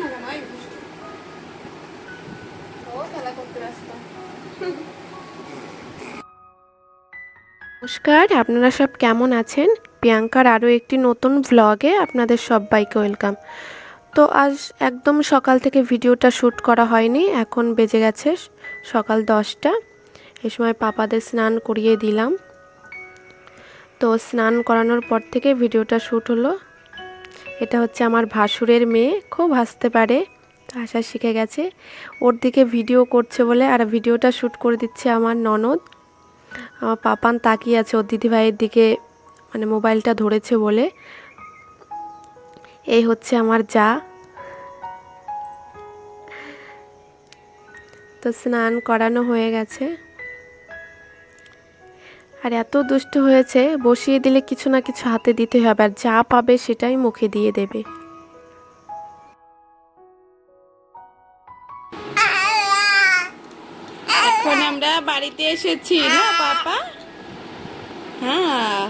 না কেন? এই দুষ্টু। ও খেলা করতে ব্যস্ত। নমস্কার, আপনারা সব কেমন আছেন? প্রিয়াঙ্কার আরও একটি নতুন ভ্লগে আপনাদের সবাইকে ওয়েলকাম। তো আজ একদম সকাল থেকে ভিডিওটা শ্যুট করা হয়নি। এখন বেজে গেছে সকাল 10টা। এই সময় পাপাদের স্নান করিয়ে দিলাম। তো স্নান করানোর পর থেকে ভিডিওটা শ্যুট হলো। এটা হচ্ছে আমার ভাসুরের মেয়ে, খুব হাসতে পারে, হাসা শিখে গেছে। ওর দিকে ভিডিও করছে বলে আর ভিডিওটা শ্যুট করে দিচ্ছে আমার ননদ। আমার পাপান তাকিয়ে আছে ওর দিদিভাইয়ের দিকে, মানে মোবাইলটা ধরেছে বলে। এই হচ্ছে আমার যা। তো স্নান করানো হয়ে গেছে, আর এত দুষ্ট হয়েছে, বসিয়ে দিলে কিছু না কিছু হাতে দিতে হবে, আর যা পাবে সেটাই মুখে দিয়ে দেবে। এখন আমরা বাড়িতে এসেছি না পাপা? হ্যাঁ,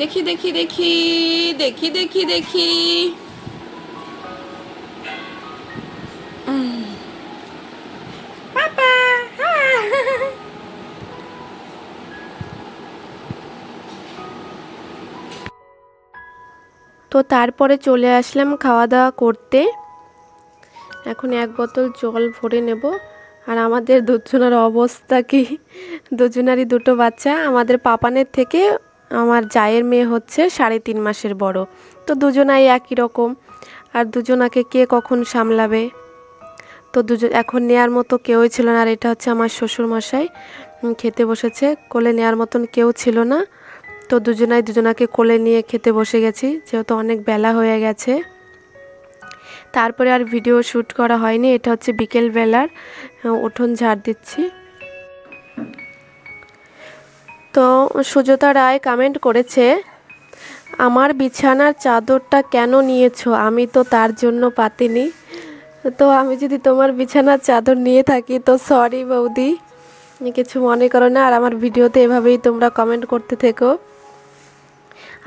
দেখি দেখি দেখি দেখি দেখি দেখি। পাপা, তো তারপরে চলে আসলাম খাওয়া দাওয়া করতে। এখন এক বোতল জল ভরে নেব। আর আমাদের দুজনের অবস্থা কি, দুজনারই দুটো বাচ্চা। আমাদের পাপানের থেকে আমার জায়ের মেয়ে হচ্ছে 3.5 মাসের বড়। তো দুজনাই একই রকম, আর দুজনাকে কে কখন সামলাবে। তো এখন নেয়ার মতো কেউই ছিল না। আর এটা হচ্ছে আমার শ্বশুরমশাই, খেতে বসেছে। কোলে নেয়ার মতন কেউ ছিল না। তো দুজনাকে কোলে নিয়ে খেতে বসে গেছি, যেহেতু অনেক বেলা হয়ে গেছে। তারপরে আর ভিডিও শ্যুট করা হয়নি। এটা হচ্ছে বিকেল বেলার উঠোন ঝাড় দিচ্ছি। তো সুজাতা রায় কমেন্ট করেছে, আমার বিছানার চাদরটা কেন নিয়েছো? আমি তো তার জন্য পাতিনি। তো আমি যদি তোমার বিছানার চাদর নিয়ে থাকি তো সরি বৌদি, কিছু মনে করো না। আর আমার ভিডিওতে এভাবেই তোমরা কমেন্ট করতে থেকো।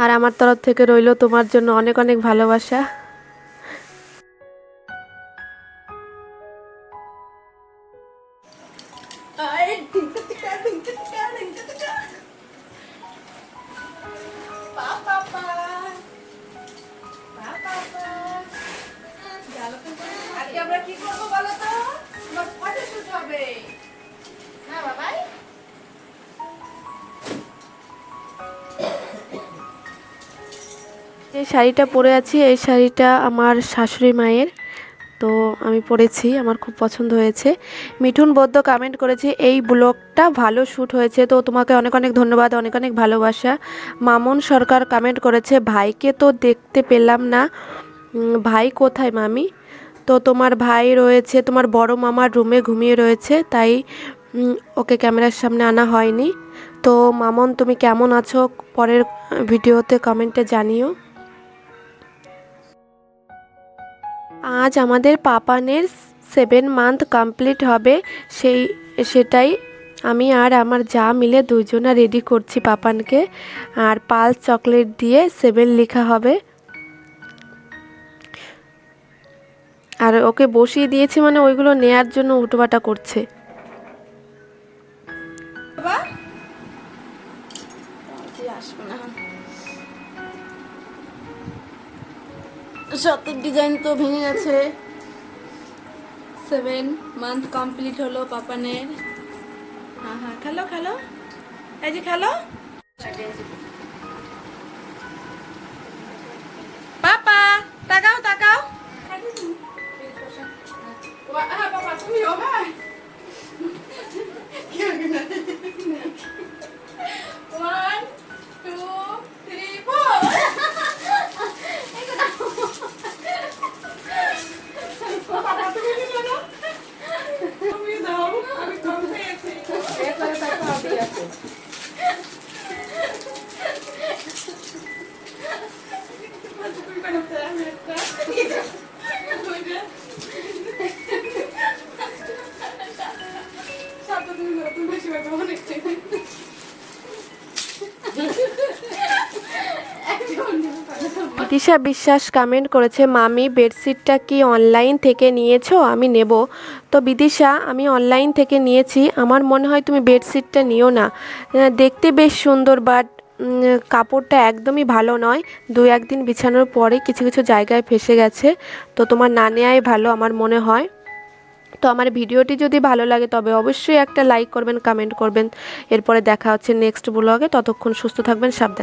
আর আমার তরফ থেকে রইলো তোমার জন্য অনেক অনেক ভালোবাসা। আমরা কি করবো বলো তো? তোমার ফটো শুট হবে না বাবাই? এই শাড়িটা পরে আছি, এই শাড়িটা আমার শাশুড়ি মায়ের। তো আমি পরেছি, আমার খুব পছন্দ হয়েছে। মিঠুন বৌদ্ধ কমেন্ট করেছে, এই ব্লগটা ভালো শ্যুট হয়েছে। তো তোমাকে অনেক অনেক ধন্যবাদ, অনেক অনেক ভালোবাসা। মামুন সরকার কমেন্ট করেছে, ভাইকে তো দেখতে পেলাম না, ভাই কোথায় মামি? তো তোমার ভাই রয়েছে তোমার বড় মামার রুমে ঘুমিয়ে রয়েছে, তাই ওকে ক্যামেরার সামনে আনা হয়নি। তো মামুন তুমি কেমন আছো পরের ভিডিওতে কমেন্টে জানিও। আজ আমাদের পাপানের 7 মান্থ কমপ্লিট হবে, সেটাই আমি আর আমার যা মিলে দুজনা রেডি করছি পাপানকে। আর পালস চকলেট দিয়ে 7 লেখা হবে। আর ওকে বসিয়ে দিয়েছি, মানে ওইগুলো নেয়ার জন্য উটোপাটা করছে। বাবা আসবো না। সত্যি ডিজাইন তো ভেঙে গেছে। 7 মান্থ কমপ্লিট হলো পাপানের। হ্যাঁ হ্যাঁ, খেলো খেলো, এই যে খেলো পাপা, তাকাও তাকাও। হ্যাঁ পাপা তুমিও, হ্যাঁ 1 2 3 4। পাপা তুমি কি জানো? তুমি দাও, আমি কম পেয়েছি। এরপরে তাকে হবে আছে। তুমি বানাতে আমি একটা সাতটা তুমি করো, তুমি বেশি বেশি অনেকটাই একজন বিদিশা বিশ্বাস কমেন্ট করেছে, মামি বেডশিটটা কি অনলাইন থেকে নিয়েছো? আমি নেব। তো বিদিশা, আমি অনলাইন থেকে নিয়েছি, আমার মনে হয় তুমি বেডশিটটা নিও না। দেখতে বেশ সুন্দর, বাট কাপড়টা একদমই ভালো নয়। 2-1 দিন বিছানোর পরে কিছু কিছু জায়গায় ফেসে গেছে। তো তোমার না নেওয়াই ভালো আমার মনে হয়। তো আমার ভিডিওটি যদি ভালো লাগে তবে অবশ্যই একটা লাইক করবেন, কমেন্ট করবেন। এরপরে দেখা হচ্ছে নেক্সট ব্লগে। ততক্ষণ সুস্থ থাকবেন, সাবধানে।